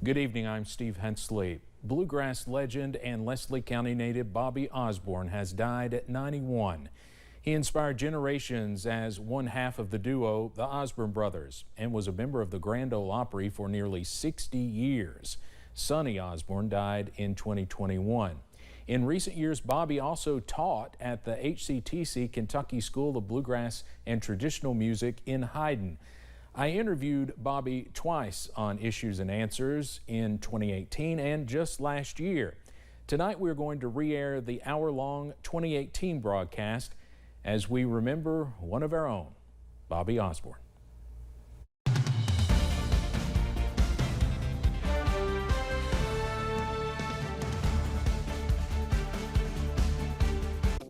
Good evening, I'm Steve Hensley. Bluegrass legend and Leslie County native Bobby Osborne has died at 91. He inspired generations as one half of the duo, the Osborne Brothers, and was a member of the Grand Ole Opry for nearly 60 years. Sonny Osborne died in 2021. In recent years, Bobby also taught at the HCTC Kentucky School of Bluegrass and Traditional Music in Hyden. I interviewed Bobby twice on Issues and Answers in 2018 and just last year. Tonight we're going to re-air the hour-long 2018 broadcast as we remember one of our own, Bobby Osborne.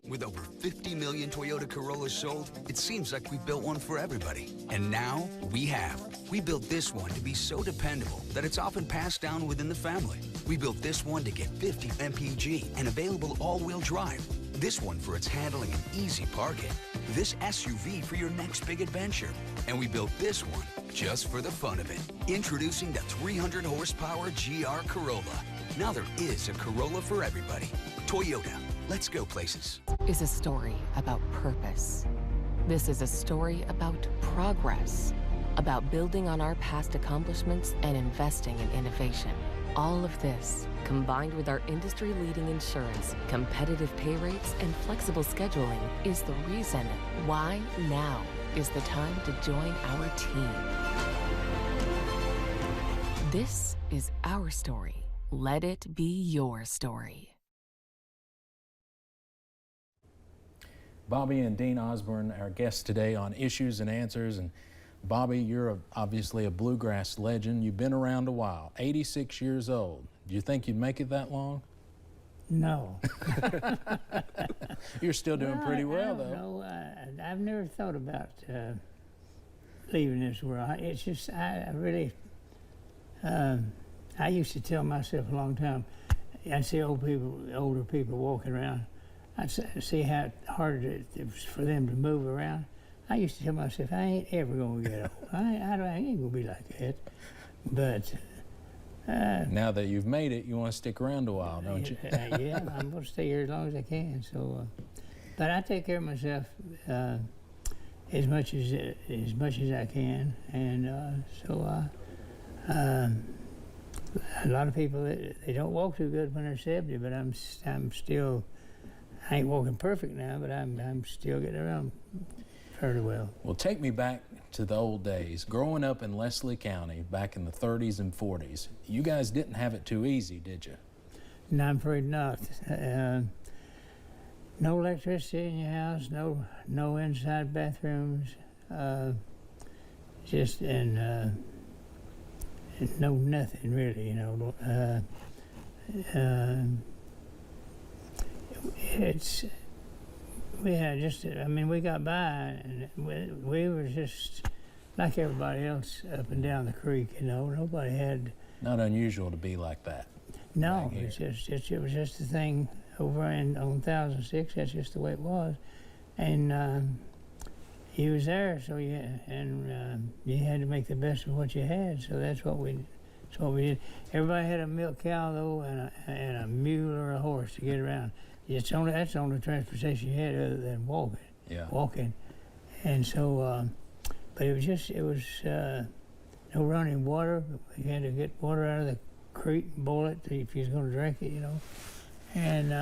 With over 50 million Toyota Corollas sold, it seems like we built one for everybody. And now we have. We built this one to be so dependable that it's often passed down within the family. We built this one to get 50 mpg and available all-wheel drive. This one for its handling and easy parking. This SUV for your next big adventure. And we built this one just for the fun of it. Introducing the 300 horsepower GR Corolla. Now there is a Corolla for everybody. Toyota. Let's go places. Is a story about purpose. This is a story about progress, about building on our past accomplishments and investing in innovation. All of this, combined with our industry-leading insurance, competitive pay rates, and flexible scheduling, is the reason why now is the time to join our team. This is our story. Let it be your story. Bobby and Dean Osborne, our guests today on Issues and Answers. And Bobby, you're obviously a bluegrass legend. You've been around a while, 86 years old. Do you think you'd make it that long? No. You're still doing pretty well, though. No, I've never thought about leaving this world. It's just, I really, I used to tell myself a long time, I'd see older people walking around, I'd see how hard it was for them to move around. I used to tell myself, I ain't ever gonna get old. I ain't gonna be like that. But now that you've made it, you want to stick around a while, don't you? Yeah, I'm gonna stay here as long as I can. So, but I take care of myself as much as I can, and a lot of people they don't walk too good when they're 70, but I'm still. I ain't walking perfect now, but I'm still getting around fairly well. Well, take me back to the old days. Growing up in Leslie County back in the 30s and 40s, you guys didn't have it too easy, did you? No, I'm afraid not. No electricity in your house, no inside bathrooms, just no nothing really, you know. We had just, I mean, we got by, and we were just like everybody else up and down the creek, you know. Nobody had. Not unusual to be like that. No, it was just a thing over on 1006. That's just the way it was, and he was there, so you had to make the best of what you had. So that's what we did. Everybody had a milk cow though, and a mule or a horse to get around. That's the only transportation you had other than walking. Yeah. Walking, and so, but it was no running water. You had to get water out of the creek and boil it if you was going to drink it, you know. And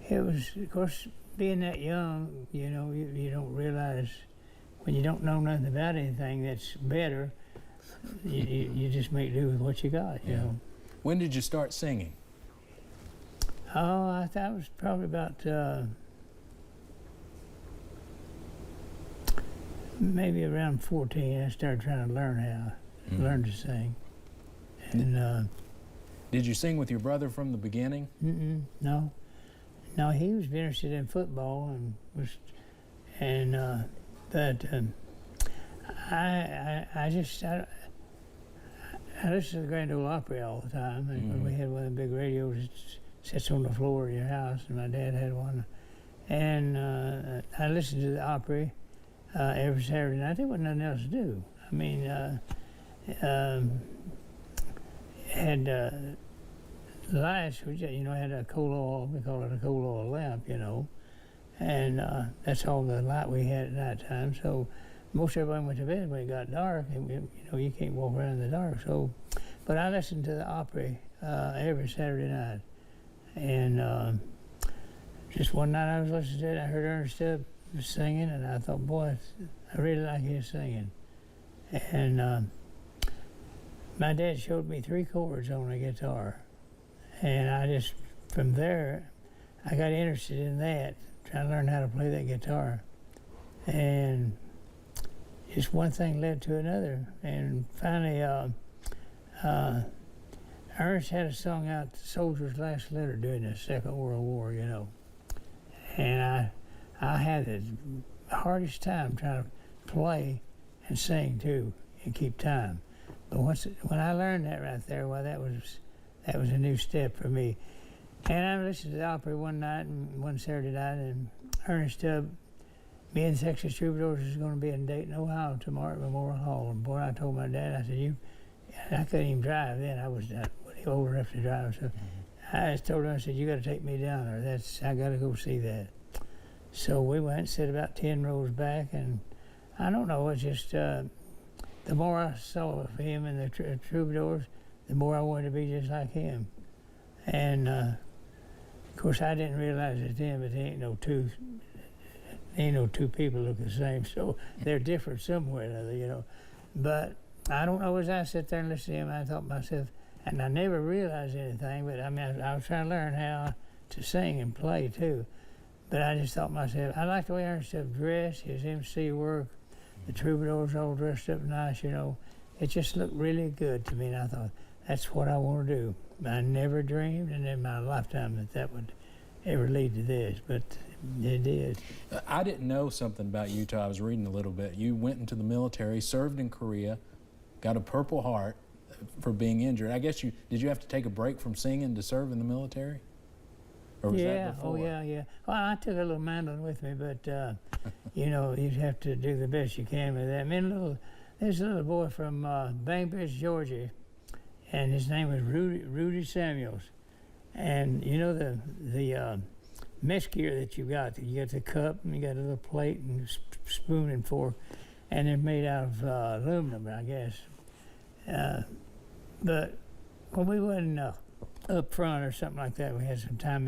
it was, of course, being that young, you know, you don't realize when you don't know nothing about anything that's better. You just make do with what you got, you know. When did you start singing? Oh, I thought it was probably about maybe around 14. I started trying to learn to sing. And did you sing with your brother from the beginning? No, he was interested in football but I listened to the Grand Ole Opry all the time, and we had one of the big radios that sits on the floor of your house, and my dad had one. And I listened to the Opry every Saturday night. There wasn't nothing else to do. I mean, had lights, which, you know, had a coal oil, we call it a coal oil lamp, you know, and that's all the light we had at night time. So most everybody went to bed when it got dark, and you know, you can't walk around in the dark. So, but I listened to the Opry every Saturday night, and just one night I was listening to it, I heard Ernest Stubb singing, and I thought, boy, I really like his singing. And my dad showed me 3 chords on the guitar, and I just, from there, I got interested in that, trying to learn how to play that guitar. And just one thing led to another, and finally, Ernest had a song out, "The Soldier's Last Letter," during the Second World War, you know. And I had the hardest time trying to play and sing too, and keep time. But when I learned that right there, well, that was a new step for me. And I listened to the Opry one night, and one Saturday night, and Ernest Stubb, me and the Texas Troubadours is going to be in Dayton, Ohio tomorrow at Memorial Hall. And boy, I told my dad, I said, I couldn't even drive then. I was not old enough to drive. So I just told him, I said, you got to take me down there. I got to go see that. So we went and sat about 10 rows back, and I don't know, it's just the more I saw of him and the Troubadours, the more I wanted to be just like him. And of course, I didn't realize it then, but there ain't no two people look the same, so they're different somewhere or another, you know. But I don't know, as I sit there and listen to him, I thought to myself, and I never realized anything, but I mean, I was trying to learn how to sing and play too. But I just thought to myself, I like the way Ernest Stubb dressed, his MC work, the Troubadours all dressed up nice, you know. It just looked really good to me, and I thought, that's what I want to do. I never dreamed in my lifetime that would ever lead to this, but it did. I didn't know something about you till I was reading a little bit. You went into the military, served in Korea, got a Purple Heart for being injured. I guess did you have to take a break from singing to serve in the military? Or was that before? Yeah. Well, I took a little mandolin with me, but you know, you have to do the best you can with that. I mean, there's a little boy from Bainbridge, Georgia, and his name was Rudy Samuels. And you know the mess gear that you got the cup, and you got a little plate and spoon and fork, and they're made out of aluminum, I guess. But when we wasn't up front or something like that, we had some time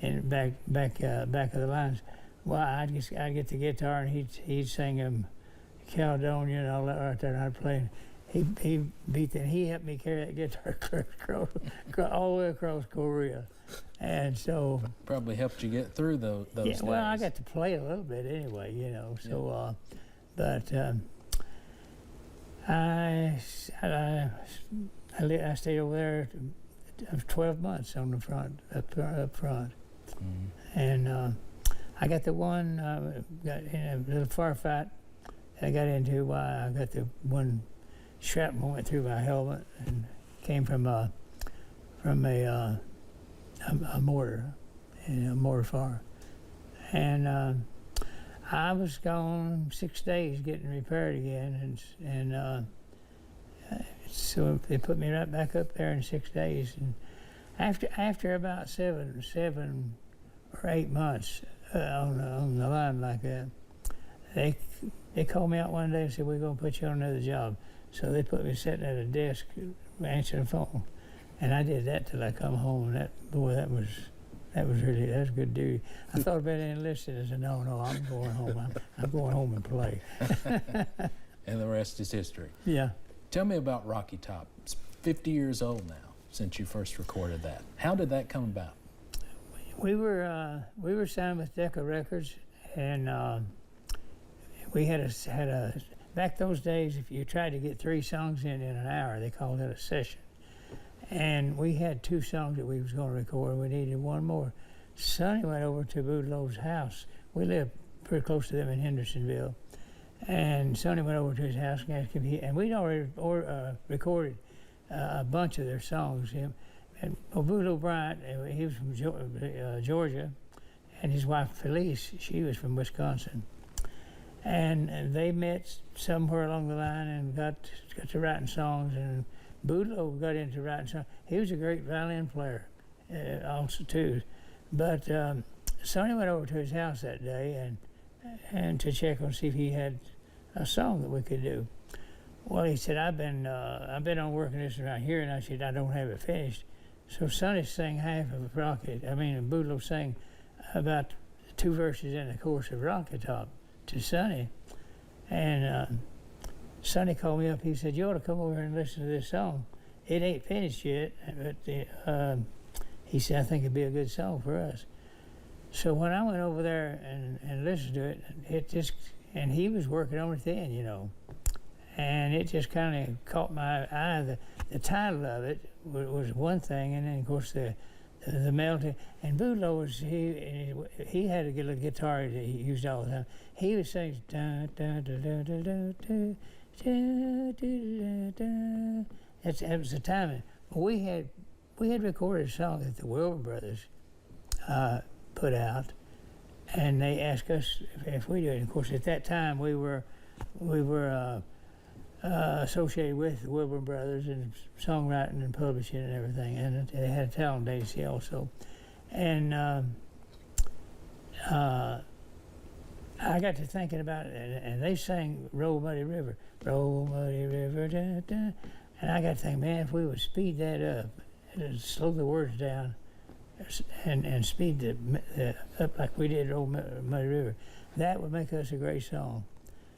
in back of the lines. Well, I'd get the guitar, and he'd sing them Caledonia and all that right there, and I'd play. He helped me carry that guitar all the way across Korea, and so probably helped you get through those days. Well, I got to play a little bit anyway, you know. So, but I stayed over there 12 months on the front, up front, and I got the one got in a little firefight I got into. I got the one shrapnel went through my helmet and came from a mortar, a mortar fire, and I was gone 6 days getting repaired again, and so they put me right back up there in 6 days, and after about seven or 8 months on the line like that, they called me out one day and said, we're going to put you on another job. So they put me sitting at a desk answering the phone, and I did that till I come home. And that was good duty. I thought about enlisting. I said, no, I'm going home. I'm going home and play. And the rest is history. Yeah. Tell me about Rocky Top. It's 50 years old now since you first recorded that. How did that come about? We were signed with Decca Records, and we had a back those days, if you tried to get 3 songs in an hour, they called it a session. And we had 2 songs that we was going to record. We needed one more. Sonny went over to Boudleau's house. We lived pretty close to them in Hendersonville. And Sonny went over to his house and asked him, and we'd already recorded a bunch of their songs. And Boudleau Bryant, he was from Georgia, and his wife Felice, she was from Wisconsin. And they met somewhere along the line and got to writing songs, and Boudleaux got into writing songs. He was a great violin player also too. But Sonny went over to his house that day and to check on see if he had a song that we could do. Well, he said, I've been on working this around here, and I said, I don't have it finished. So Sonny sang half of Boudleaux sang about 2 verses in the chorus of Rocket Top to Sonny. And Sonny called me up. He said, you ought to come over and listen to this song. It ain't finished yet, but he said, I think it'd be a good song for us. So when I went over there and listened to it, and he was working on it then, you know. And it just kind of caught my eye. The title of it was one thing, and then, of course, the melody. And Boudleaux he had a little guitar that he used all the time. He was saying, da, da, da, da, da, da, da, da, da, da. That was the timing. We had recorded a song that the Osborne Brothers put out, and they asked us if we do it. Of course, at that time we were associated with the Osborne Brothers and songwriting and publishing and everything, and they had a talent agency also. And I got to thinking about it, and they sang "Roll Muddy River," "Roll Muddy River," da, da. And I got to think, man, if we would speed that up, and slow the words down, and speed the up like we did "Roll Muddy River," that would make us a great song.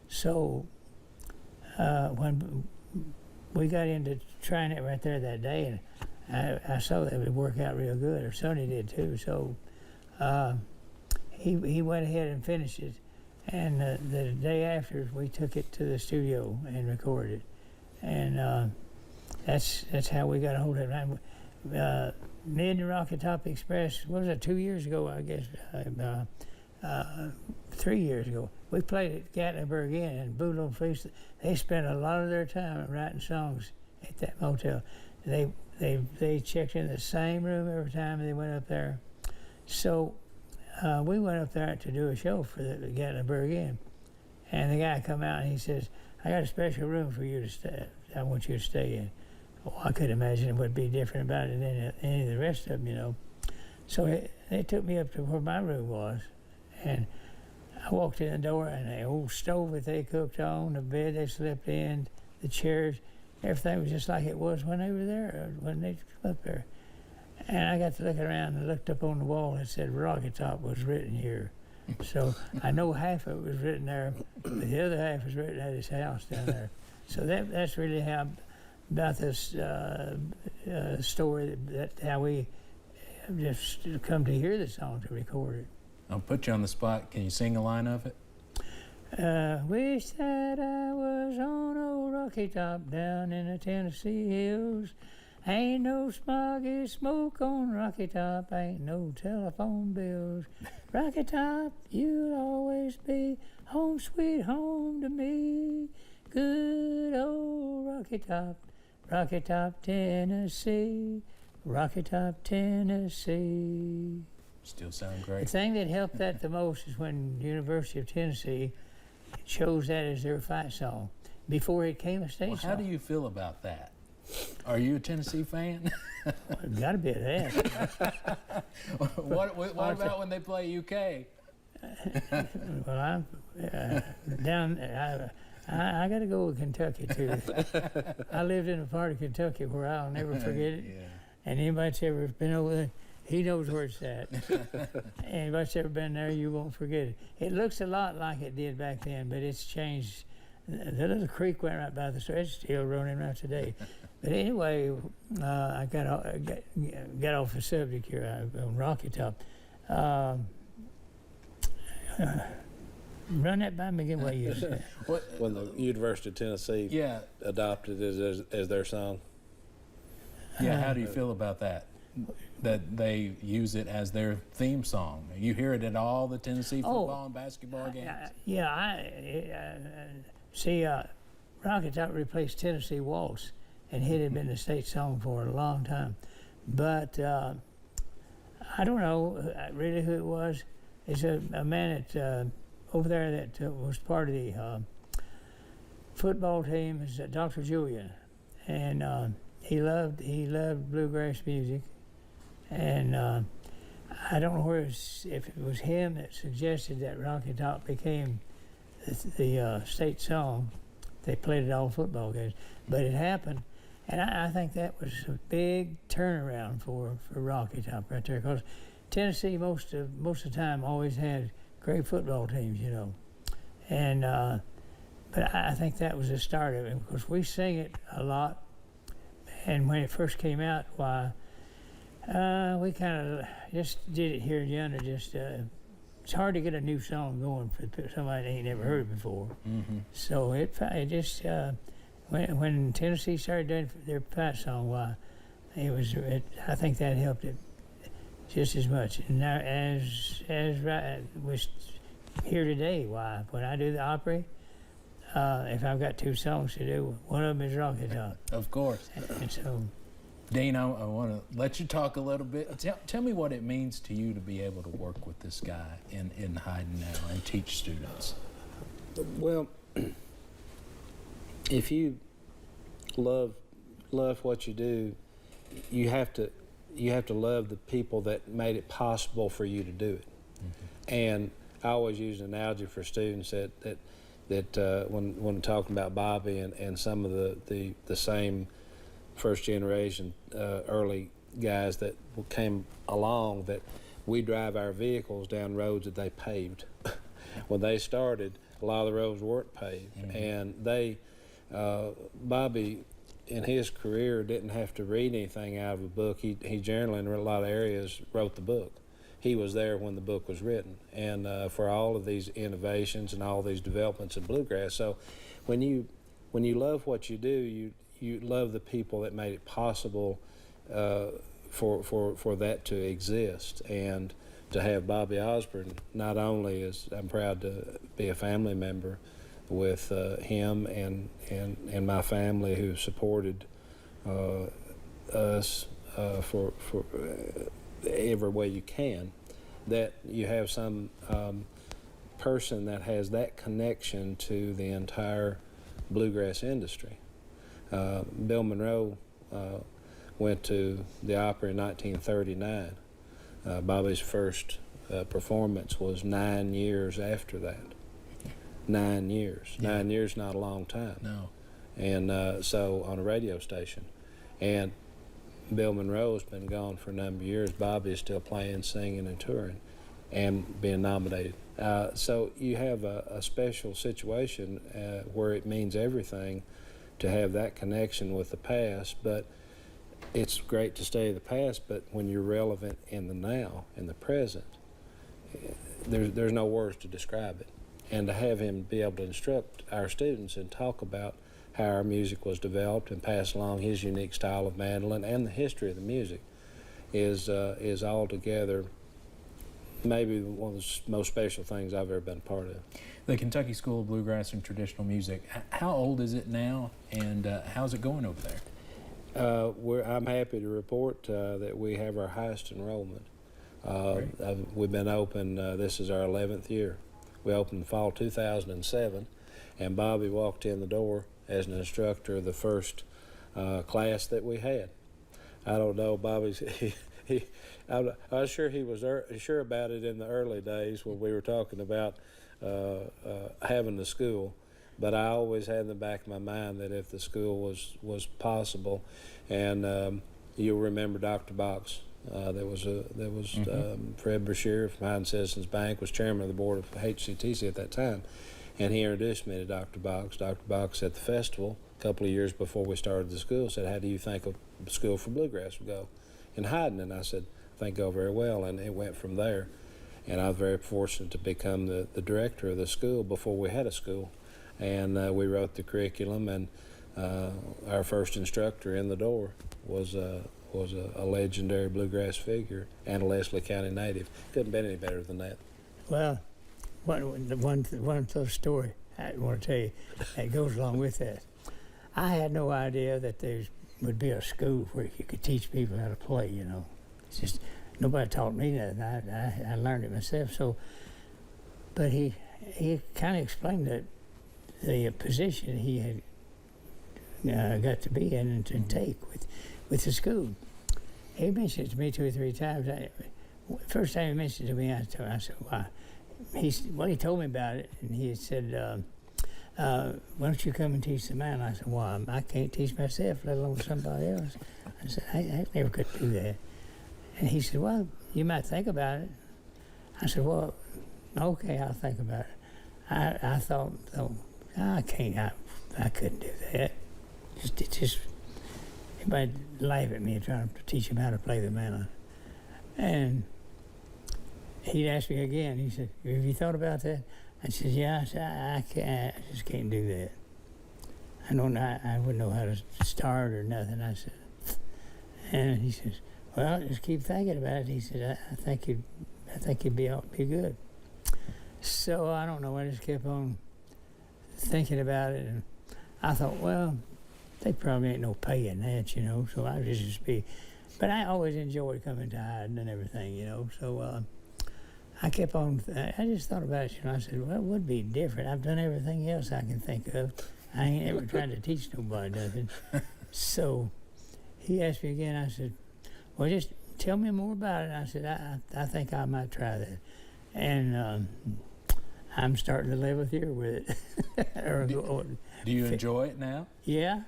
So when we got into trying it right there that day, and I saw that it would work out real good, or Sonny did too. So he went ahead and finished it, and the day after we took it to the studio and recorded it, and that's how we got a hold of it. Me and the Rocket Top Express, what was it, 2 years ago, I guess, 3 years ago, we played at Gatlinburg Inn, and Boudleaux Police, they spent a lot of their time writing songs at that motel. They checked in the same room every time they went up there. So we went up there to do a show for the Gatlinburg Inn, and the guy come out and he says, I got a special room for you to stay. I want you to stay in. Well, I could imagine it would be different about it than any of the rest of them, you know. So they took me up to where my room was, and I walked in the door, and the old stove that they cooked on, the bed they slept in, the chairs, everything was just like it was when they were there, when they came up there. And I got to looking around and looked up on the wall and it said Rocket Top was written here. So I know half of it was written there, but the other half was written at his house down there. So that's really how about this story, how we just come to hear the song to record it. I'll put you on the spot. Can you sing a line of it? Wish that I was on old Rocky Top down in the Tennessee hills. Ain't no smoggy smoke on Rocky Top, ain't no telephone bills. Rocky Top, you'll always be home sweet home to me. Good old Rocky Top, Tennessee. Rocky Top, Tennessee. Still sound great. The thing that helped that the most is when the University of Tennessee chose that as their fight song before it came a state song. How do you feel about that? Are you a Tennessee fan? Well, got to be that. What about when they play UK? Well, I'm down. I got to go with Kentucky too. I lived in a part of Kentucky where I'll never forget it. Yeah. And anybody that's ever been over there, he knows where it's at. Anybody that's ever been there, you won't forget it. It looks a lot like it did back then, but it's changed. The little creek went right by the store. It's still running right today. But anyway, I got off the subject here on Rocky Top. Run that by me again, what you said. When the University of Tennessee adopted it as their song. Yeah, how do you feel about that? That they use it as their theme song. You hear it at all the Tennessee football and basketball games. See, Rocky Top replaced Tennessee Waltz, and it had been the state song for a long time. But I don't know really who it was. It's a man that over there that was part of the football team is Dr. Julian, and he loved bluegrass music, and I don't know if it was him that suggested that Rocky Top became the state song. They played it all football games, but it happened, and I think that was a big turnaround for Rocky Top right there, because Tennessee most of the time always had great football teams, you know, and but I think that was the start of it, because we sing it a lot, and when it first came out, why we kind of just did it here in Yonder. Just it's hard to get a new song going for somebody that ain't never heard it before. Mm-hmm. So it just when Tennessee started doing their fight song, why I think that helped it just as much. And now as we're here today, why when I do the Opry, if I've got two songs to do, one of them is Rocky Top. Of course. And so, Dean, I want to let you talk a little bit. Tell me what it means to you to be able to work with this guy in Haydn now and teach students. Well, if you love what you do, you have to love the people that made it possible for you to do it. Mm-hmm. And I always use an analogy for students that when talking about Bobby and some of the same first generation early guys that came along, that we drive our vehicles down roads that they paved. When they started, a lot of the roads weren't paved. Mm-hmm. And Bobby in his career didn't have to read anything out of a book. He generally in a lot of areas wrote the book. He was there when the book was written, and for all of these innovations and all these developments in bluegrass. So when you love what you do, you love the people that made it possible for that to exist. And to have Bobby Osborne, not only is I'm proud to be a family member with him and my family who supported us for every way you can, that you have some person that has that connection to the entire bluegrass industry. Bill Monroe went to the opera in 1939. Bobby's first performance was 9 years after that. 9 years. Yeah. 9 years, not a long time. No. And so on a radio station. And Bill Monroe's been gone for a number of years. Bobby is still playing, singing, and touring, and being nominated. So you have a special situation where it means everything to have that connection with the past, but it's great to stay in the past, but when you're relevant in the now, in the present, there's no words to describe it. And to have him be able to instruct our students and talk about how our music was developed and pass along his unique style of mandolin and the history of the music is altogether maybe one of the most special things I've ever been a part of. The Kentucky School of Bluegrass and Traditional Music, how old is it now, and how's it going over there? I'm happy to report that we have our highest enrollment. We've been open, this is our 11th year. We opened in fall 2007, and Bobby walked in the door as an instructor of the first class that we had. I don't know, Bobby's, I was sure he was sure about it in the early days when we were talking about having the school, but I always had in the back of my mind that if the school was possible, and you'll remember Dr. Box. Fred Brashear from Haydn Citizens Bank was chairman of the board of HCTC at that time, and he introduced me to Dr. Box. Dr. Box at the festival a couple of years before we started the school said, "How do you think a school for bluegrass would go in Haydn?" And I said, "I think go very well," and it went from there. And I was very fortunate to become the director of the school before we had a school, and we wrote the curriculum, and our first instructor in the door was a legendary bluegrass figure and a Leslie County native. Couldn't been any better than that. Well, one little story I want to tell you that goes along with that. I had no idea that there would be a school where you could teach people how to play, you know. It's just, nobody taught me nothing. I learned it myself. So, but he kind of explained that the position he had got to be in and take with the school. He mentioned it to me 2 or 3 times. First time he mentioned it to me, I said, why? He told me about it, and he said, why don't you come and teach the man? I said, well, I can't teach myself, let alone somebody else. I said, I never could do that. And he said, well, you might think about it. I said, well, okay, I'll think about it. I thought, I can't, I couldn't do that. Just everybody laugh at me trying to teach him how to play the mandolin. And he'd ask me again, he said, have you thought about that? I said, yeah. I said, I just can't do that. I wouldn't know how to start or nothing. I said, and he says, well, just keep thinking about it. He said, I think you'd be good. So I don't know, I just kept on thinking about it, and I thought, well, they probably ain't no pay in that, so I would just be, but I always enjoyed coming to Hyden and everything, so I kept on, I just thought about it, I said, well, it would be different. I've done everything else I can think of. I ain't ever tried to teach nobody nothing. So he asked me again, I said, well, just tell me more about it. I said, I think I might try that. And I'm starting to live here with it. Do you enjoy it now? Yeah,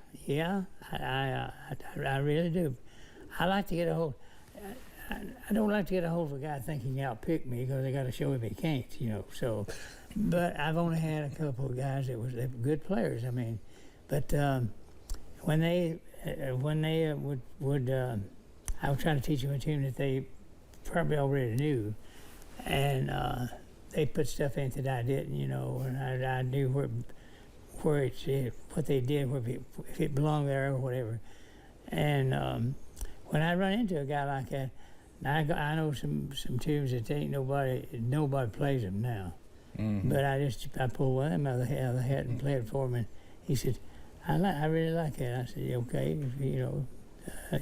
I really do. I like to get a hold. I don't like to get a hold of a guy thinking he'll outpick me because I got to show him he can't, So, but I've only had a couple of guys they were good players. I mean, but when they would I would try to teach them a tune that they probably already knew, and they put stuff in that I didn't, and I knew where what they did, if it belonged there or whatever. And when I run into a guy like that, I know some tunes that ain't nobody plays them now. Mm-hmm. But I pulled one of them out of the hat and played it for him. And he said, I really like that. I said, okay,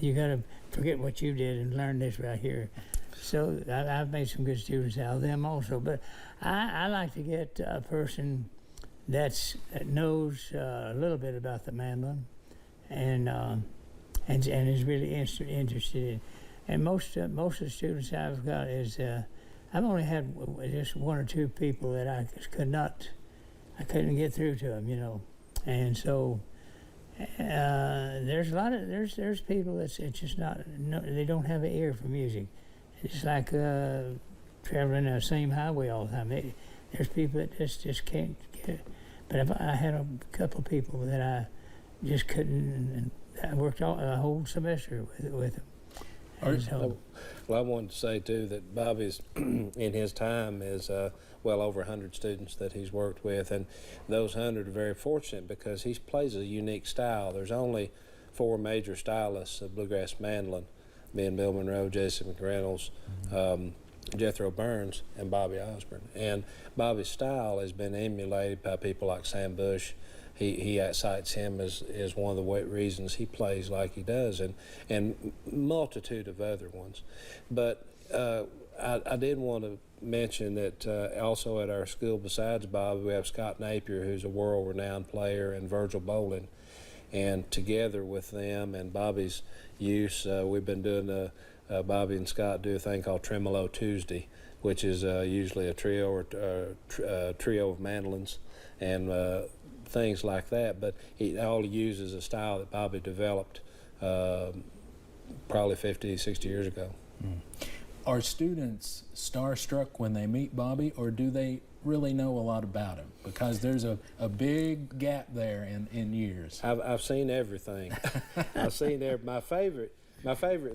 you got to forget what you did and learn this right here. So I've made some good students out of them also. But I like to get a person that knows a little bit about the mandolin and is really interested in. And most of the students I've got is I've only had just 1 or 2 people that I just couldn't get through to them, And so there's a lot of there's people that's it's just not they don't have an ear for music. It's like traveling the same highway all the time. There's people that just can't get it. But I had a couple of people that I just couldn't. And I worked a whole semester with them. Well, I wanted to say too that Bobby's in his time is well over 100 students that he's worked with, and those 100 are very fortunate because he plays a unique style. There's only 4 major stylists of bluegrass mandolin, being Bill Monroe, Jason McReynolds, Jethro Burns, and Bobby Osborne. And Bobby's style has been emulated by people like Sam Bush. He cites him as one of the reasons he plays like he does, and multitude of other ones. But I did want to mention that also at our school, besides Bobby, we have Scott Napier, who's a world-renowned player, and Virgil Bolin. And together with them and Bobby's use, we've been doing Bobby and Scott do a thing called Tremolo Tuesday, which is usually a trio or trio of mandolins and things like that, but he all uses a style that Bobby developed probably 50, 60 years ago. Mm. Are students starstruck when they meet Bobby, or do they really know a lot about him? Because there's a big gap there in years. I've seen everything. I've seen my favorite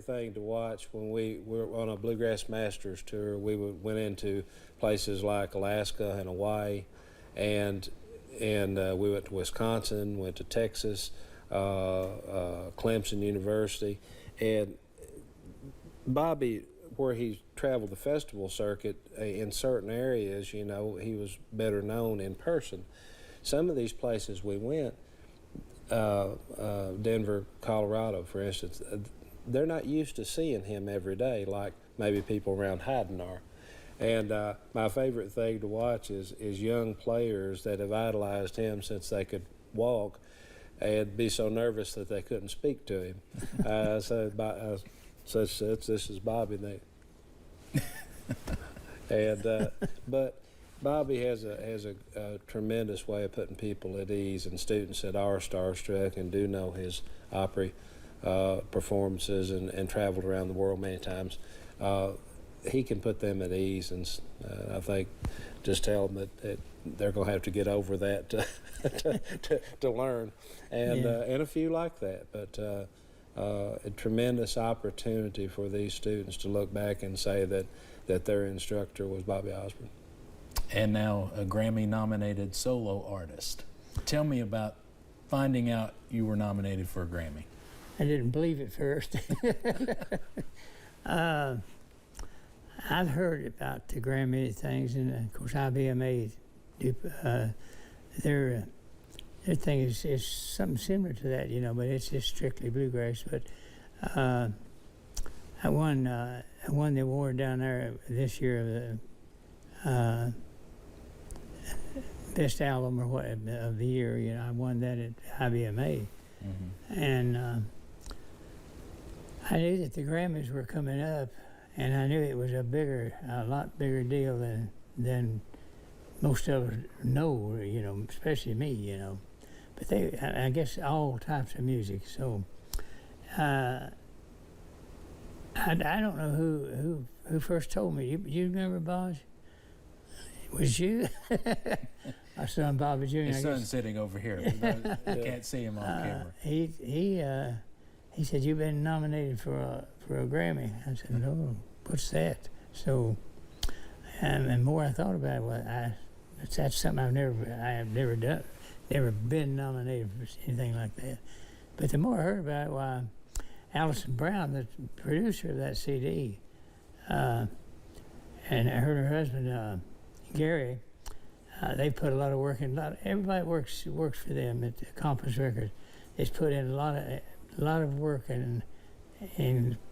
thing to watch when we were on a Bluegrass Masters tour, we went into places like Alaska and Hawaii, and we went to Wisconsin, went to Texas, Clemson University, and Bobby, where he traveled the festival circuit in certain areas, he was better known in person. Some of these places we went, Denver, Colorado, for instance, they're not used to seeing him every day like maybe people around Hyden are. And my favorite thing to watch is young players that have idolized him since they could walk, and be so nervous that they couldn't speak to him. So this is Bobby. But Bobby has a tremendous way of putting people at ease, and students that are starstruck and do know his Opry performances and traveled around the world many times. He can put them at ease, and I think just tell them that they're going to have to get over that to learn, and a few like that. But a tremendous opportunity for these students to look back and say that their instructor was Bobby Osborne. And now a Grammy-nominated solo artist. Tell me about finding out you were nominated for a Grammy. I didn't believe it first. I've heard about the Grammy things, and of course IBMA, their thing is something similar to that, you know, but it's just strictly bluegrass. But I won the award down there this year of the best album or what of the year. You know, I won that at IBMA, and I knew that the Grammys were coming up, and I knew it was a lot bigger deal than most of us know, you know, especially me, you know. But I guess all types of music. So I don't know who first told me. You remember, Boz? Was you? My son Bobby Jr. His son's sitting over here. You can't see him on camera. He said, "You've been nominated for a Grammy." I said, "No, what's that?" So, and the more I thought about it, well, that's something I have never done, never been nominated for anything like that. But the more I heard about it, why, Allison Brown, the producer of that CD, and I heard her husband Gary, they put a lot of work in. Everybody works for them at Compass Records. It's put in a lot of work in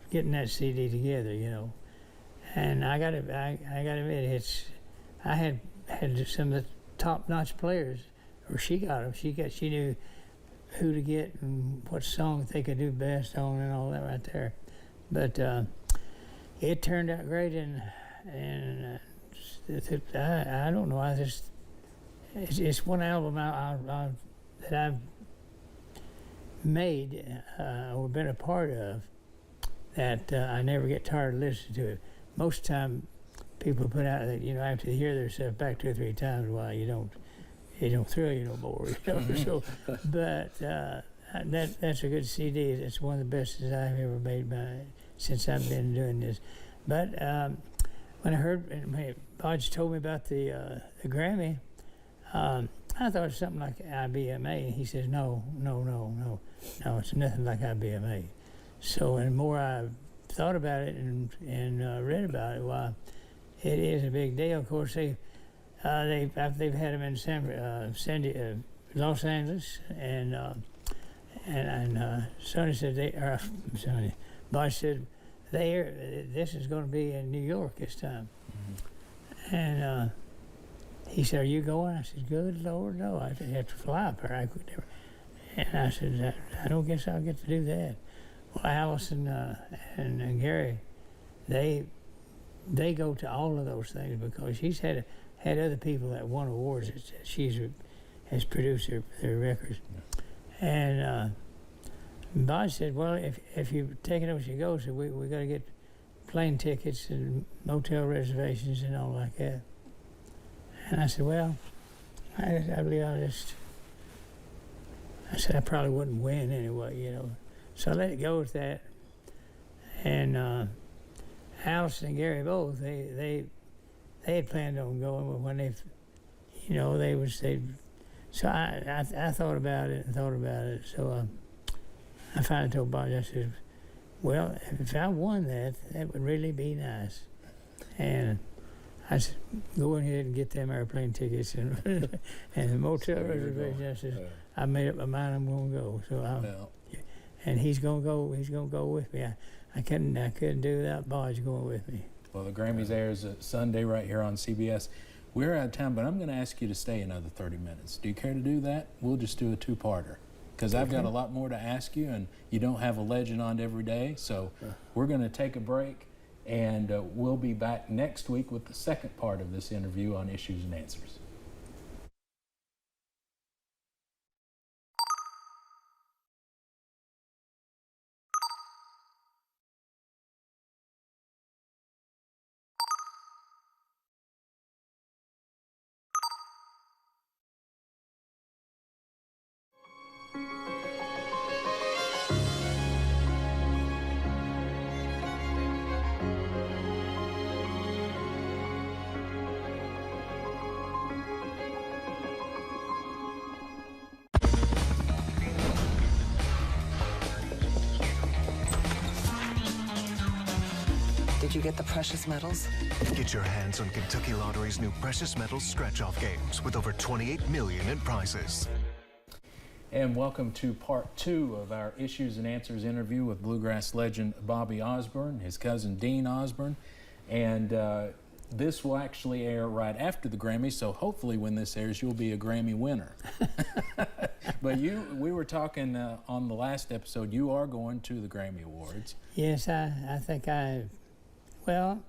getting that CD together, you know. And I got to admit, I had some of the top-notch players, or she got them. She knew who to get and what songs they could do best on and all that right there. But it turned out great, and I don't know. It's one album that I've made or been a part of that I never get tired of listening to it. Most of the time, people put out that, you know, after they hear themselves back 2 or 3 times, well, it don't thrill you no more. You know? So, but that's a good CD. It's one of the best that I've ever made since I've been doing this. But when I heard Bodge told me about the Grammy, I thought it was something like IBMA, and he says, no, it's nothing like IBMA. So, and the more I thought about it and read about it, why, it is a big deal. Of course, they've had them in Los Angeles, and Sonny said Bodge said this is going to be in New York this time, and he said, "Are you going?" I said, "Good Lord, no! I have to fly up there. I could never." And I said, "I don't guess I'll get to do that." Well, Allison and Gary, they go to all of those things because she's had other people that won awards that she has produced their records. And Boz said, "Well, if you take it up as you go, so we got to get plane tickets and motel reservations and all like that." And I said, "Well, I believe I said I probably wouldn't win anyway, you know." So I let it go with that. And Allison and Gary both, they had planned on going, but when they, you know, so I thought about it. So I finally told Bobby, I said, "Well, if I won that would really be nice." And I said, "Go ahead and get them airplane tickets and the motel reservation." I said, "I made up my mind I'm going to go." So and he's going to go. He's going to go with me. I couldn't do without Bodge going with me. Well, the Grammys airs Sunday right here on CBS. We're out of time, but I'm going to ask you to stay another 30 minutes. Do you care to do that? We'll just do a 2-parter. because I've got a lot more to ask you, and you don't have a legend on every day. So we're going to take a break, and we'll be back next week with the second part of this interview on Issues and Answers. Did you get the precious metals? Get your hands on Kentucky Lottery's new Precious Metals Scratch-Off games with over $28 million in prizes. And welcome to part 2 of our Issues and Answers interview with bluegrass legend Bobby Osborne, his cousin Dean Osborne. And this will actually air right after the Grammy, so hopefully when this airs, you'll be a Grammy winner. But we were talking on the last episode, you are going to the Grammy Awards. Yes, I think well,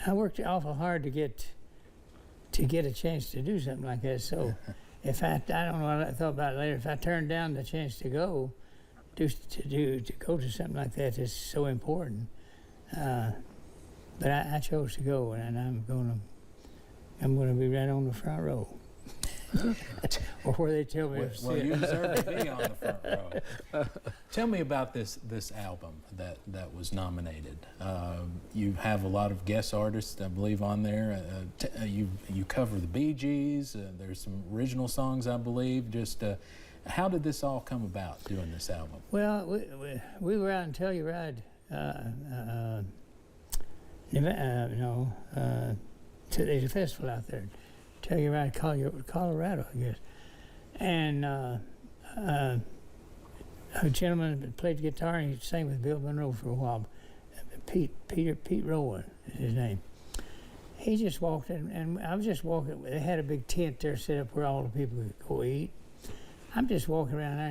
I worked awful hard to get a chance to do something like that. So, if I don't know what I thought about it later. If I turned down the chance to go, to go to something like that is so important. But I chose to go, and I'm gonna be right on the front row, or where they tell me. Well, you deserve to be on the front row. Tell me about this album that was nominated. You have a lot of guest artists, I believe, on there. You cover the Bee Gees. There's some original songs, I believe. Just how did this all come about, doing this album? Well, we were out in Telluride, there's a festival out there, Telluride, Colorado, I guess. And a gentleman that played guitar, and he sang with Bill Monroe for a while. Pete Rowan is his name. He just walked in, and I was just walking. They had a big tent there set up where all the people could go eat. I'm just walking around there,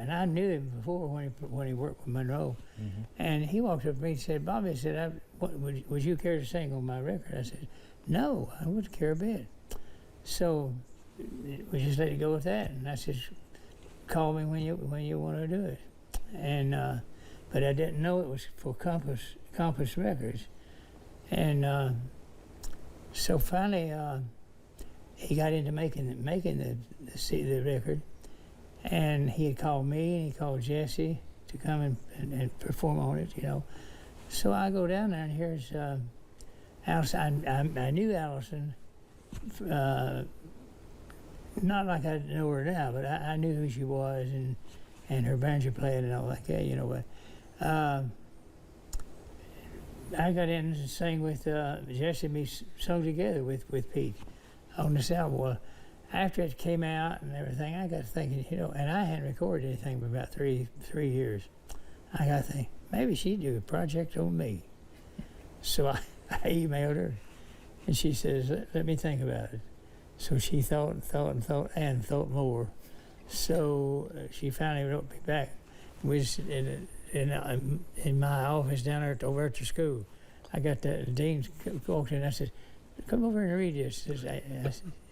and I knew him before when he worked with Monroe. Mm-hmm. And he walked up to me and said, "Bobby," said, would you care to sing on my record?" I said, "No, I wouldn't care a bit." So we just let it go with that, and I said, "Call me when you want to do it." And but I didn't know it was for Compass Records. And so finally he got into making the record, and he had called me and he called Jesse to come and perform on it, you know. So I go down there, and here's Allison. I knew Allison, not like I know her now, but I knew who she was and her banjo playing and all like that, you know. But I got in and sang with Jesse and me, sung together with Pete on this album. Well, after it came out and everything, I got thinking, you know, and I hadn't recorded anything for about three years. I got to think, maybe she'd do a project on me. So I emailed her, and she says, let me think about it. So she thought and thought more. So she finally wrote me back. We was in my office down there over at the school. I got the dean walked in. I said, "Come over and read this."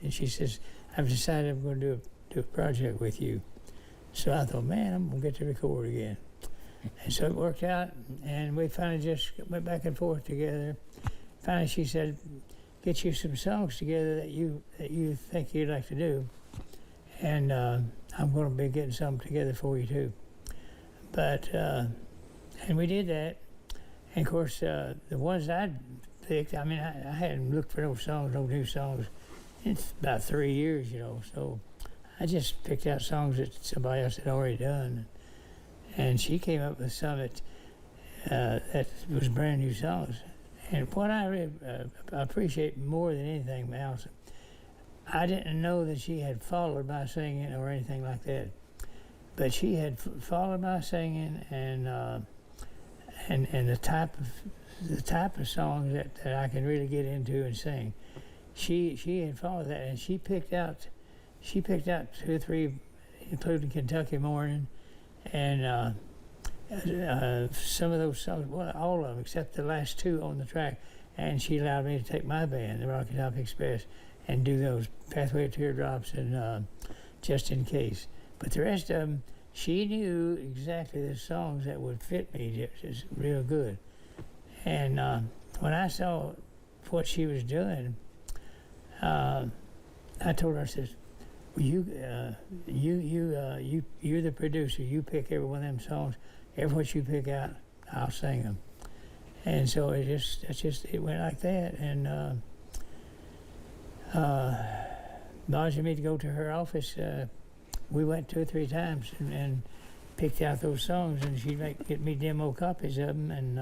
And she says, "I've decided I'm going to do a project with you." So I thought, man, I'm going to get to record again. And so it worked out, and we finally just went back and forth together. Finally, she said, "Get you some songs together that you think you'd like to do, and I'm going to be getting some together for you too." But and we did that. And of course, the ones I'd picked, I mean, I hadn't looked for no new songs in about 3 years, you know. So I just picked out songs that somebody else had already done. And she came up with some that was brand new songs. And what I really appreciate more than anything else, I didn't know that she had followed my singing or anything like that. But she had followed my singing and the type of songs that I can really get into and sing. She had followed that, and she picked out 2 or 3, including Kentucky Morning, and some of those songs, well, all of them, except the last two on the track. And she allowed me to take my band, the Rocky Top Express, and do those Pathway of Teardrops and Just in Case. But the rest of them, she knew exactly the songs that would fit me just real good. And when I saw what she was doing, I told her, I said, well, you're the producer. You pick every one of them songs. Every what you pick out, I'll sing them. And so it went like that. And Margie me to go to her office. We went 2 or 3 times and picked out those songs, and she'd get me demo copies of them, and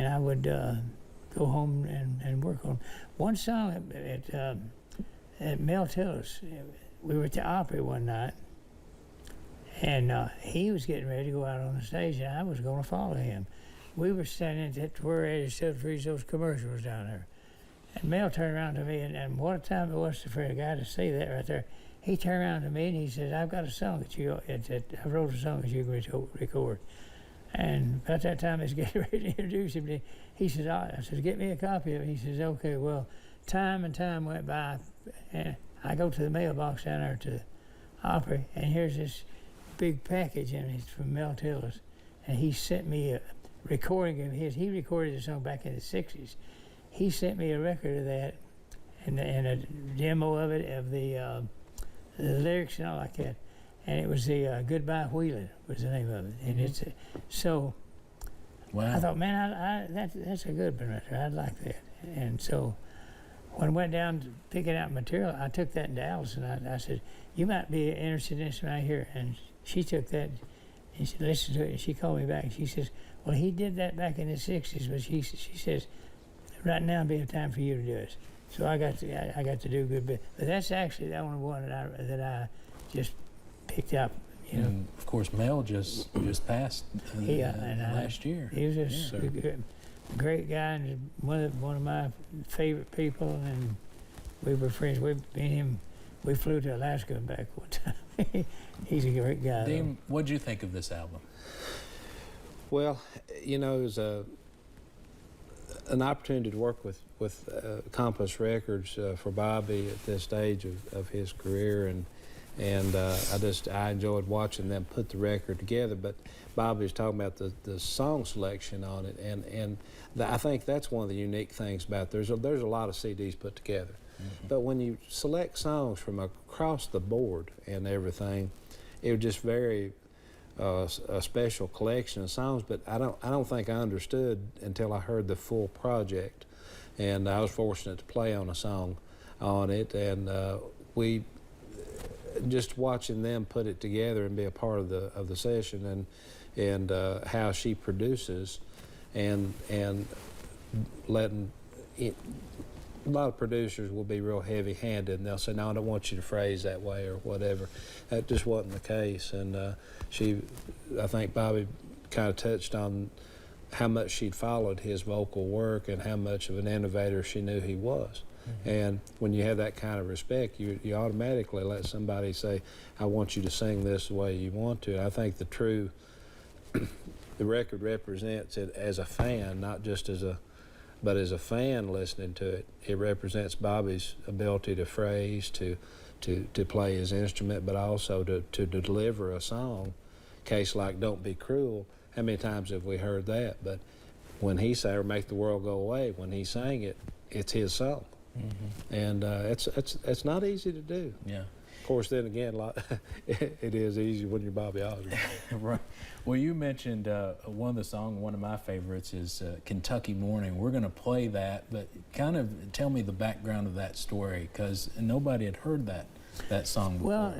I would go home and work on one song at Mel Tillis. We were at the Opry one night, and he was getting ready to go out on the stage, and I was going to follow him. We were standing at where they stood for those commercials down there. And Mel turned around to me, and what a time it was for a guy to say that right there. He turned around to me and he said, I've got a song I wrote a song that you can record. And about that time I was getting ready to introduce him. He said, I said, get me a copy of it. He says, okay, well, time and time went by, and I go to the mailbox down there to the Opry, and here's this big package, and it's from Mel Tillis. And he sent me a recording of his. He recorded the song back in the 60s. He sent me a record of that and a demo of it, of the lyrics and all like that. And it was the Goodbye Wheeling was the name of it. And it's so wow. I thought, man, that's a good one right there. I'd like that. And so when I went down to picking out material, I took that to Alice, and I said, you might be interested in this right here. And she took that and she listened to it, and she called me back, and she says, well, he did that back in the 60s, but she says, right now would be a time for you to do it. So I got to do a good bit. But that's actually the only one that I just picked up, you know. And of course, Mel just passed last year. He was a great guy, and one of my favorite people, and we were friends. We flew to Alaska and back one time. He's a great guy. Dean, what'd you think of this album? Well, you know, it was an opportunity to work with Compass Records for Bobby at this stage of his career, and I enjoyed watching them put the record together. But Bobby was talking about the song selection on it, and I think that's one of the unique things about it. There's a lot of CDs put together, but when you select songs from across the board and everything, it was just very a special collection of songs. But I don't think I understood until I heard the full project, and I was fortunate to play on a song on it, and we just watching them put it together and be a part of the session, and how she produces, and letting it. A lot of producers will be real heavy-handed, and they'll say, no, I don't want you to phrase that way or whatever. That just wasn't the case. And I think Bobby kind of touched on how much she'd followed his vocal work and how much of an innovator she knew he was. And when you have that kind of respect, you automatically let somebody say, I want you to sing this the way you want to. I think the record represents it as a fan, not just but as a fan listening to it. It represents Bobby's ability to phrase, to play his instrument, but also to deliver a song. Case like Don't Be Cruel, how many times have we heard that? But when he sang, or Make the World Go Away, when he sang it, it's his song. And it's not easy to do. Yeah. Of course, then again, it is easy when you're Bobby Osborne. Right. Well, you mentioned one of my favorites is Kentucky Morning. We're going to play that, but kind of tell me the background of that story, because nobody had heard that song before. Well,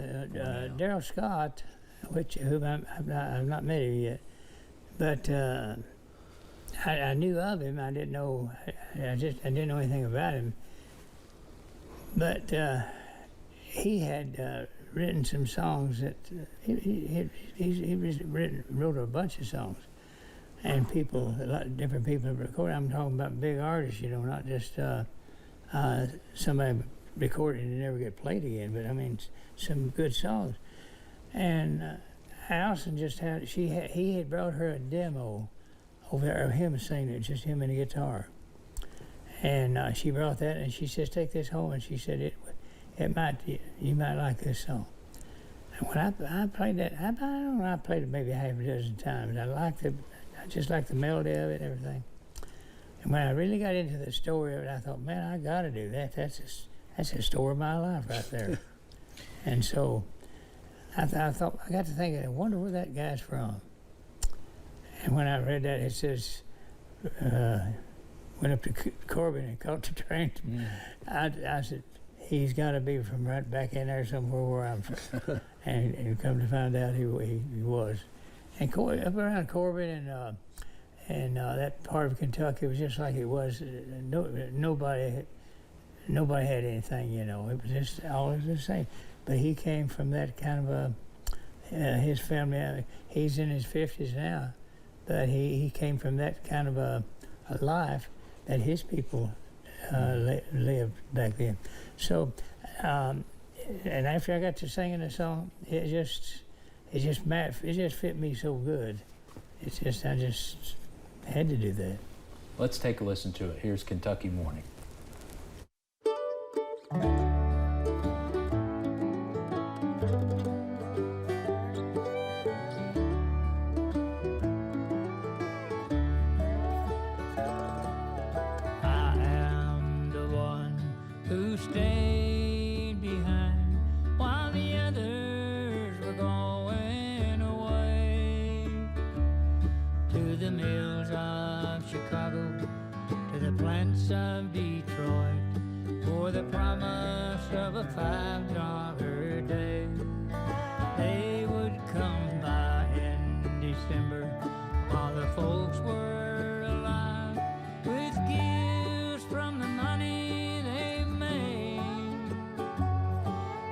Daryl Scott, whom I've not met him yet, but I knew of him. I didn't know. I didn't know anything about him. But he had written some songs that he wrote a bunch of songs, and a lot of different people have recorded. I'm talking about big artists, you know, not just somebody recorded and never get played again. But I mean, some good songs. And Allison just had, he had brought her a demo over there of him singing it, just him and the guitar. And she brought that, and she says, take this home, and she said, you might like this song. And when I played that, I don't know, I played it maybe half a dozen times. I just liked the melody of it and everything. And when I really got into the story of it, I thought, man, I got to do that. That's the story of my life right there. And so I thought, I got to thinking, I wonder where that guy's from. And when I read that, it says, went up to Corbin and caught the train. I said, he's got to be from right back in there somewhere where I'm from. and come to find out he was. And up around Corbin and that part of Kentucky was just like it was. Nobody had anything, you know. It was just all the same. But he came from that kind of his family. He's in his 50s now, but he came from that kind of a life that his people lived back then. So, and after I got to singing the song, it just fit me so good. I just had to do that. Let's take a listen to it. Here's Kentucky Morning. Stayed behind while the others were going away to the mills of Chicago, to the plants of Detroit, for the promise of a $5 day. They would come by in December while the folks were alive, with gifts from the money they made,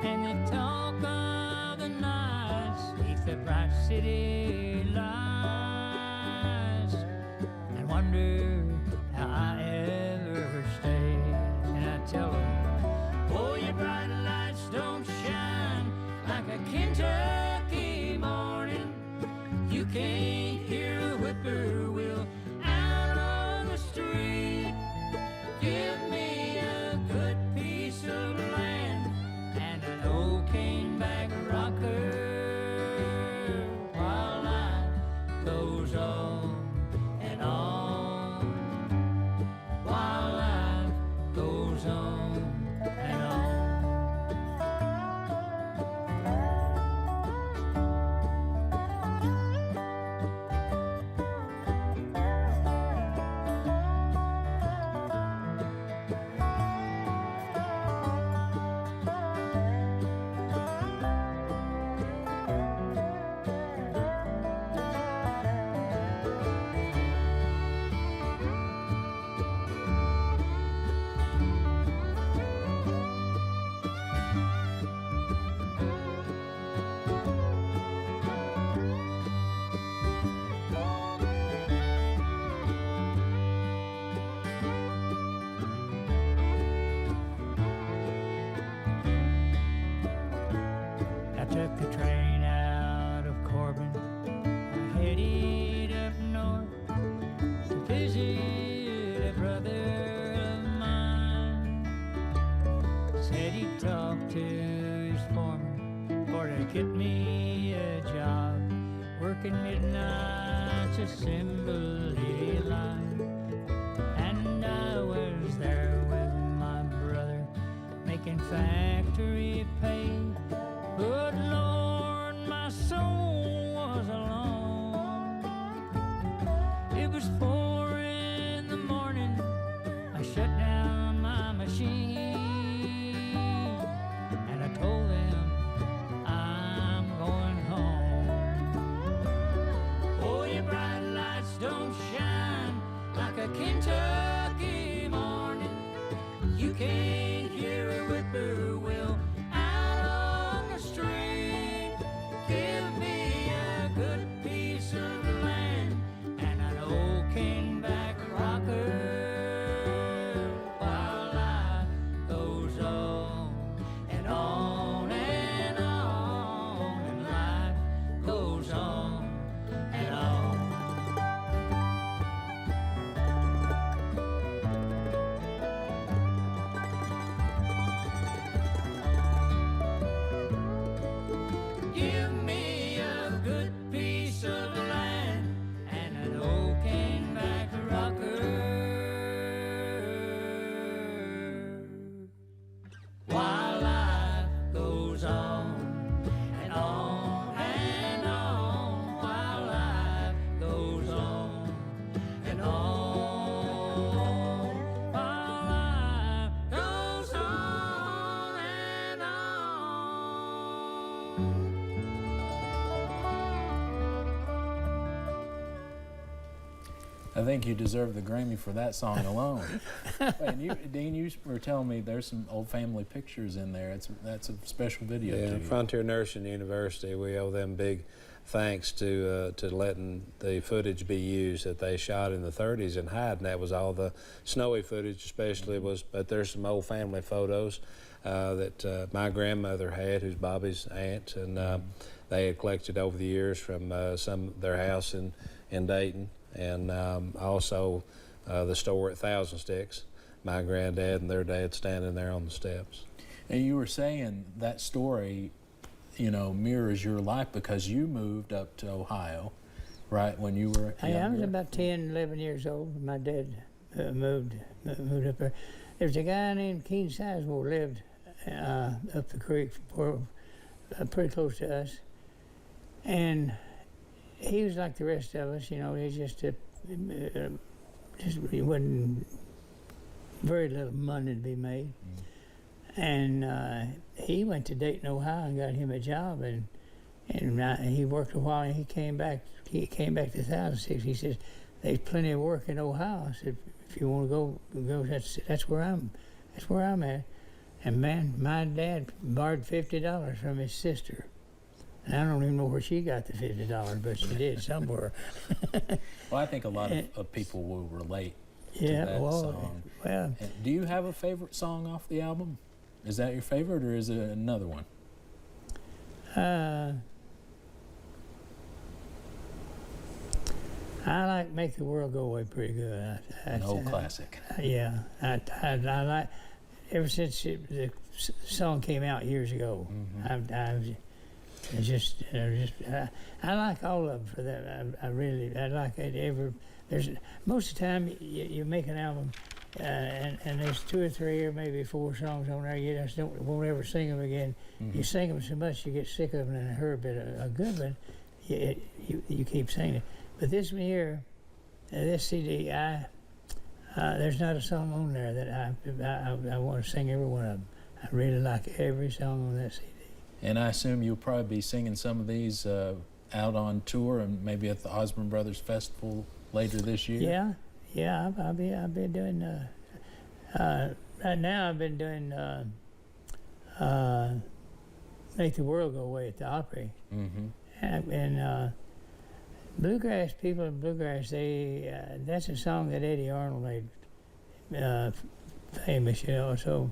and they talk of the nights beneath the bright city lights, and wonder how I ever stayed. And I tell them, oh, your bright lights don't shine like a Kentucky morning. You can't hear a whippoorwill out on the street. Give me a good piece of land and an old caneback rocker while life goes on and on, while life goes on and on. I took the train out of Corbin. I headed up north to visit a brother of mine. Said he'd talk to his foreman for to get me a job, working midnights assembly line. And I was there with my brother, making factory pay. Good Lord, my soul was alone. It was 4 in the morning. I shut down my machine and I told them I'm going home. Oh, your bright lights don't shine like a Kentucky morning. You can't hear a whippoorwill out on the street. Give me a good piece of land and an old caneback rocker while life goes on and on and on, and life I think you deserve the Grammy for that song alone. And Dean, you were telling me there's some old family pictures in there. That's a special video. Yeah, to you. Frontier Nursing University, we owe them big thanks to letting the footage be used that they shot in the 30s in Hyde, and that was all the snowy footage especially but there's some old family photos that my grandmother had, who's Bobby's aunt, and they had collected over the years from their house in Dayton, and also the store at Thousand Sticks, my granddad and their dad standing there on the steps. And you were saying that story, you know, mirrors your life because you moved up to Ohio, right, when you were younger? I was about 10, 11 years old. My dad moved up there. There was a guy named Keen Sizemore lived up the creek, pretty close to us. And he was like the rest of us, you know, he he wasn't very little money to be made. And he went to Dayton, Ohio, and got him a job, and he worked a while, and he came back to 1006. He says, "There's plenty of work in Ohio." I said, "If you want to go, that's where I'm at." And man, my dad borrowed $50 from his sister. And I don't even know where she got the $50, but she did somewhere. Well, I think a lot of people will relate to Yeah, that well, song. well, And do you have a favorite song off the album? Is that your favorite, or is it another one? I like "Make the World Go Away" pretty good. An old classic. Yeah, I like. Ever since the song came out years ago, I like all of them for that. I like it. Most of the time you make an album, and there's 2 or 3 or maybe 4 songs on there. You just won't ever sing them again. You sing them so much you get sick of them, and a her bit a good one, you keep singing it. But this one here, this CD, there's not a song on there that I want to sing every one of them. I really like every song on that CD. And I assume you'll probably be singing some of these out on tour and maybe at the Osborne Brothers Festival later this year? Yeah, I'll be doing, right now I've been doing Make the World Go Away at the Opry. And bluegrass, people in bluegrass, that's a song that Eddie Arnold made famous, you know, so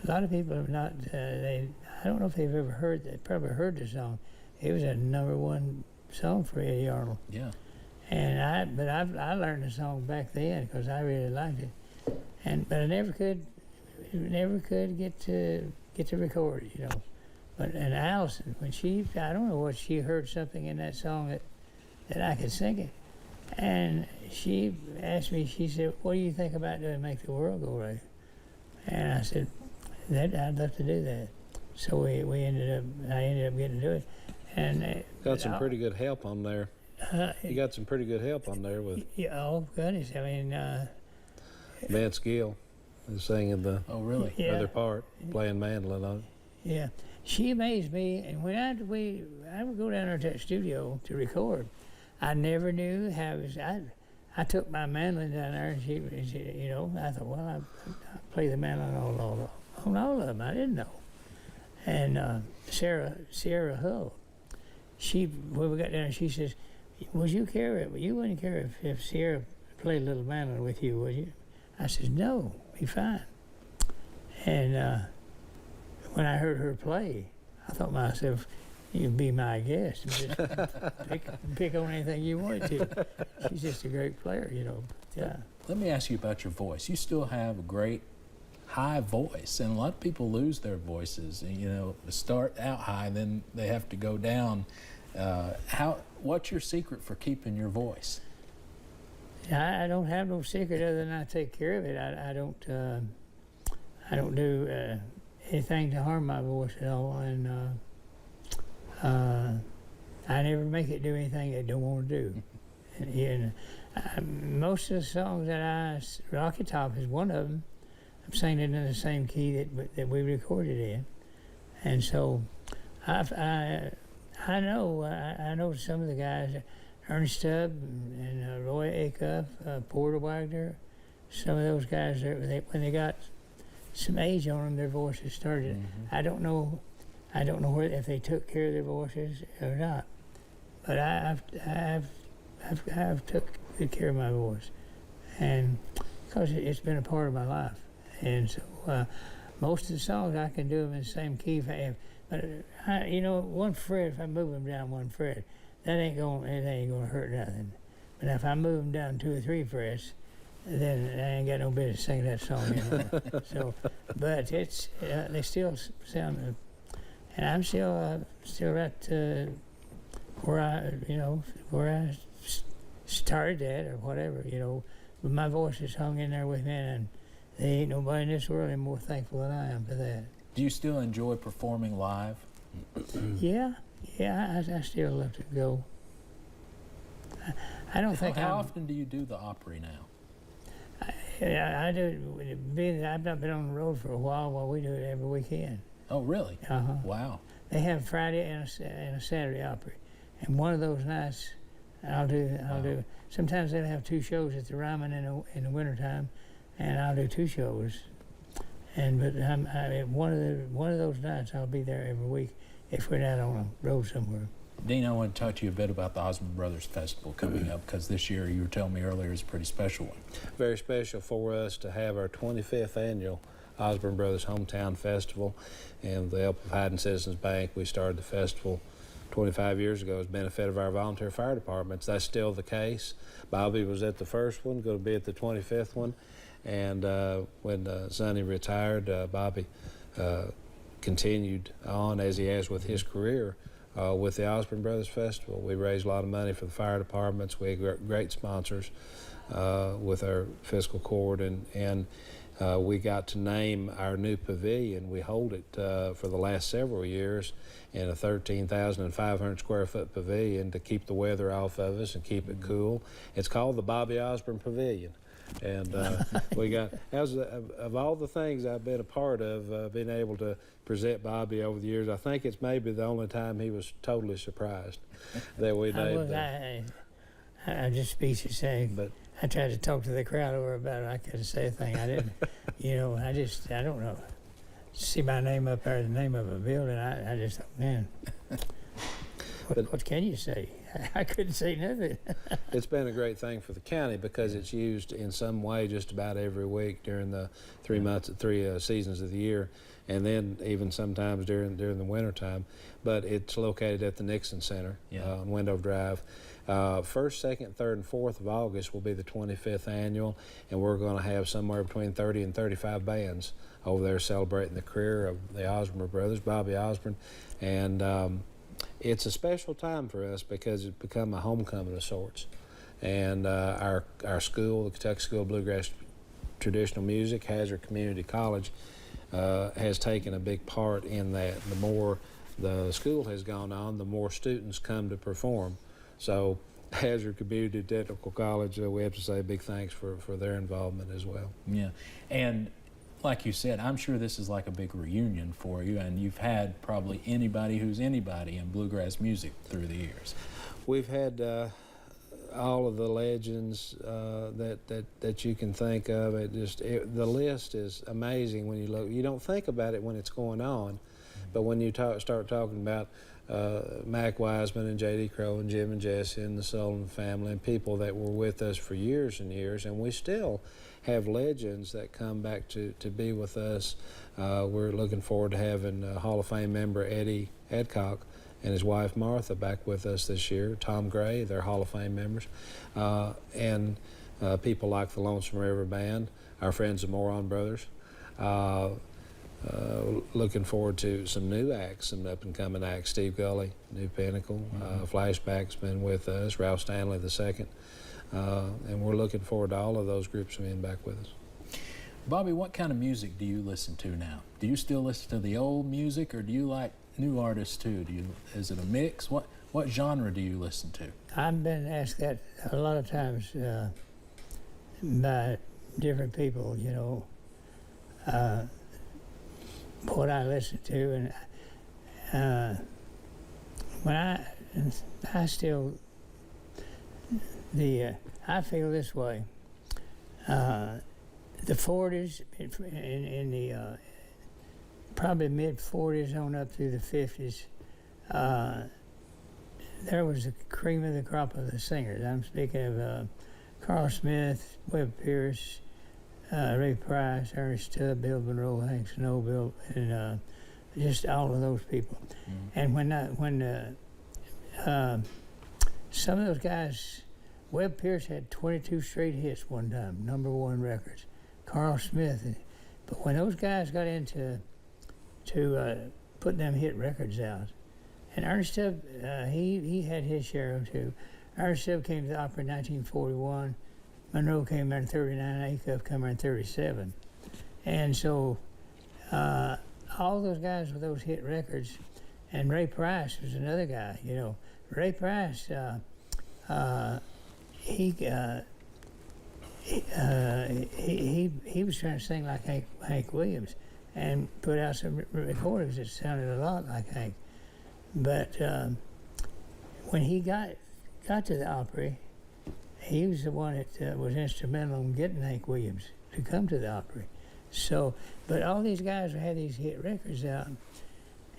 a lot of people have not, I don't know if they've ever heard that, probably heard the song. It was a #1 song for Eddie Arnold. Yeah. And I learned the song back then because I really liked it, but I never could get to record it, you know. And Allison, when I don't know what, she heard something in that song that I could sing it, and she asked me, she said, "What do you think about doing Make the World Go Away?" And I said, I'd love to do that. So I ended up getting to do it, and Got some pretty good help on there. You got some pretty good help on there with oh goodness, I mean, Vance Gill is singing the other part, playing mandolin on it. Yeah, she amazed me, and when I would go down there to that studio to record, I never knew how it was. I took my mandolin down there, and she you know, I thought, well, I play the mandolin on all of them. I didn't know. And Sierra Hull, when we got down there, she says, "Would you care? You wouldn't care if Sierra played a little mandolin with you, would you?" I said, "No, be fine." And when I heard her play, I thought to myself, "You'd be my guest. Just pick on anything you wanted to." She's just a great player, you know. Yeah. Let me ask you about your voice. You still have a great high voice, and a lot of people lose their voices. And, you know, start out high, then they have to go down. What's your secret for keeping your voice? I don't have no secret other than I take care of it. I don't do anything to harm my voice at all, and I never make it do anything it don't want to do. And most of the songs that Rocky Top is one of them. I'm singing it in the same key that we recorded in, and so I know some of the guys Ernest Tubb and Roy Acuff, Porter Wagner. Some of those guys, when they got some age on them, their voices started. I don't know if they took care of their voices or not, but I've took good care of my voice, and because it's been a part of my life, and so most of the songs I can do them in the same key if I have. But one fret, if I move them down one fret, it ain't gonna hurt nothing. But if I move them down 2 or 3 frets, then I ain't got no business singing that song anymore. So, but it's they still sound, and I'm still at where I started at or whatever, But my voice is hung in there with me, and there ain't nobody in this world any more thankful than I am for that. Do you still enjoy performing live? Yeah, I still love to go. I don't think How often do you do the Opry now? I do. I've not been on the road for a while. Well, we do it every weekend. Oh, really? Wow. They have Friday and a Saturday Opry, and one of those nights, I'll do. Sometimes they'll have 2 shows at the Ryman in the wintertime, and I'll do 2 shows. But one of those nights I'll be there every week if we're not on a road somewhere. Dean, I want to talk to you a bit about the Osborne Brothers Festival coming up, because this year, you were telling me earlier, is a pretty special one. Very special for us to have our 25th annual Osborne Brothers Hometown Festival. And with the help of Hayden Citizens Bank, we started the festival 25 years ago as benefit of our volunteer fire departments. That's still the case. Bobby was at the first one, going to be at the 25th one. And when Sonny retired, Bobby continued on, as he has with his career, with the Osborne Brothers Festival. We raised a lot of money for the fire departments. We had great sponsors with our fiscal court, and we got to name our new pavilion. We hold it for the last several years in a 13,500 square foot pavilion to keep the weather off of us and keep it cool. It's called the Bobby Osborne Pavilion. And we got, of all the things I've been a part of, being able to present Bobby over the years, I think it's maybe the only time he was totally surprised that we named him. I'm just speechless saying, but I tried to talk to the crowd over about it. I couldn't say a thing. I didn't, I don't know. See my name up there, the name of a building, I just thought, man, what can you say? I couldn't say nothing. It's been a great thing for the county because it's used in some way just about every week during the 3 seasons of the year, and then even sometimes during the winter time. But it's located at the Nixon Center on Window Drive. 1st, 2nd, 3rd, and 4th of August will be the 25th annual, and we're going to have somewhere between 30 and 35 bands over there celebrating the career of the Osborne Brothers, Bobby Osborne, and it's a special time for us because it's become a homecoming of sorts. And our school, the Kentucky School of Bluegrass Traditional Music, Hazard Community College, has taken a big part in that. The more the school has gone on, the more students come to perform. So Hazard Community Technical College, we have to say big thanks for their involvement as well. Yeah, and like you said, I'm sure this is like a big reunion for you, and you've had probably anybody who's anybody in bluegrass music through the years. We've had all of the legends that you can think of. The list is amazing when you look. You don't think about it when it's going on, but when you start talking about Mac Wiseman and J.D. Crowe and Jim and Jesse and the Sullivan family and people that were with us for years and years, and we still have legends that come back to be with us. We're looking forward to having Hall of Fame member Eddie Adcock and his wife Martha back with us this year. Tom Gray, they're Hall of Fame members. And people like the Lonesome River Band, our friends the Osborne Brothers. Looking forward to some new acts, some up-and-coming acts. Steve Gully, New Pinnacle, Flashback's been with us, Ralph Stanley II. And we're looking forward to all of those groups being back with us. Bobby, what kind of music do you listen to now? Do you still listen to the old music, or do you like new artists too? Is it a mix? What genre do you listen to? I've been asked that a lot of times by different people, what I listen to, and when I still I feel this way. The 40s, in the probably mid 40s on up through the 50s, there was a cream of the crop of the singers. I'm speaking of Carl Smith, Webb Pierce, Ray Price, Ernest Tubb, Bill Monroe, Hank Snow, Bill, and just all of those people. And when some of those guys, Webb Pierce had 22 straight hits one time, #1 records. Carl Smith, but when those guys got into putting them hit records out, and Ernest Tubb, he had his share of them too. Ernest Tubb came to the opera in 1941. Monroe came there in 39. Acuff came there in 37. And so all those guys with those hit records, and Ray Price was another guy. You know, Ray Price, he was trying to sing like Hank Williams, and put out some recordings that sounded a lot like Hank. But when he got to the Opry, he was the one that was instrumental in getting Hank Williams to come to the Opry. So, but all these guys had these hit records out,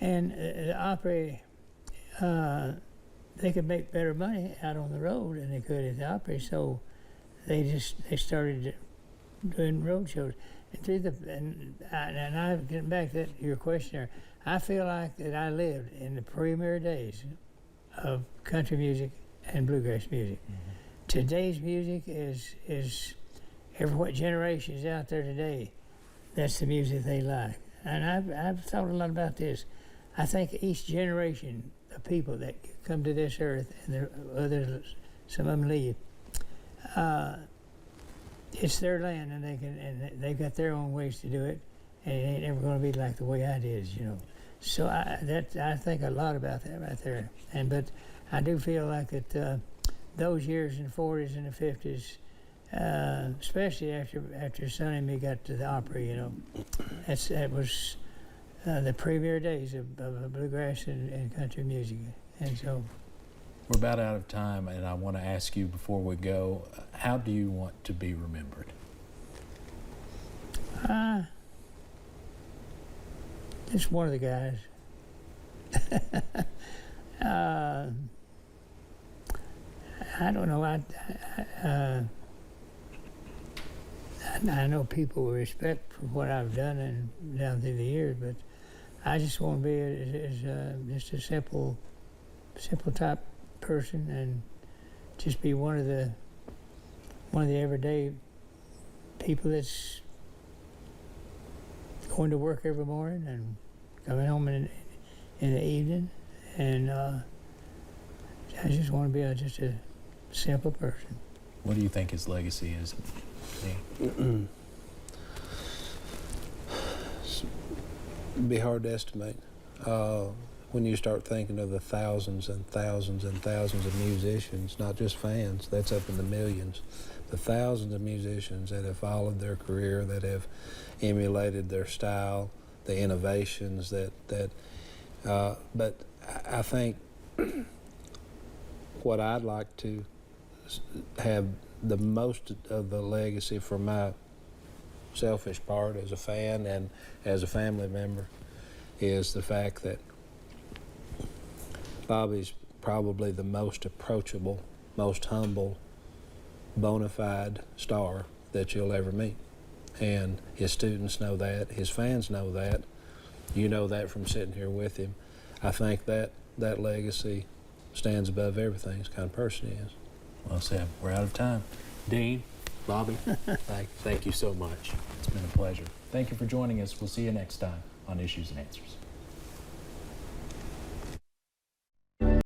and the Opry, they could make better money out on the road than they could at the Opry. So they started doing road shows. And I getting back to your question there, I feel like that I lived in the premier days of country music and bluegrass music. Today's music is what generation is out there today, that's the music they like. And I've thought a lot about this. I think each generation of people that come to this earth, and others, some of them leave, it's their land, and they've got their own ways to do it, and it ain't ever going to be like the way I did, you know. So I think a lot about that right there. But I do feel like that those years in the 40s and the 50s, especially after Sonny and me got to the Opry, you know, that was the premier days of bluegrass and country music. And so we're about out of time, and I want to ask you before we go, how do you want to be remembered? Just one of the guys. I don't know. I know people will respect for what I've done and down through the years, but I just want to be just a simple type person, and just be one of the everyday people that's going to work every morning and coming home in the evening, and I just want to be just a simple person. What do you think his legacy is? It'd be hard to estimate. When you start thinking of the thousands and thousands and thousands of musicians, not just fans, that's up in the millions, the thousands of musicians that have followed their career, that have emulated their style, the innovations but I think what I'd like to have the most of the legacy for my selfish part as a fan and as a family member is the fact that Bobby's probably the most approachable, most humble, bona fide star that you'll ever meet. And his students know that, his fans know that, you know that from sitting here with him. I think that legacy stands above everything, this kind of person he is. Well said. We're out of time. Dean, Bobby, thank you so much. It's been a pleasure. Thank you for joining us. We'll see you next time on Issues and Answers.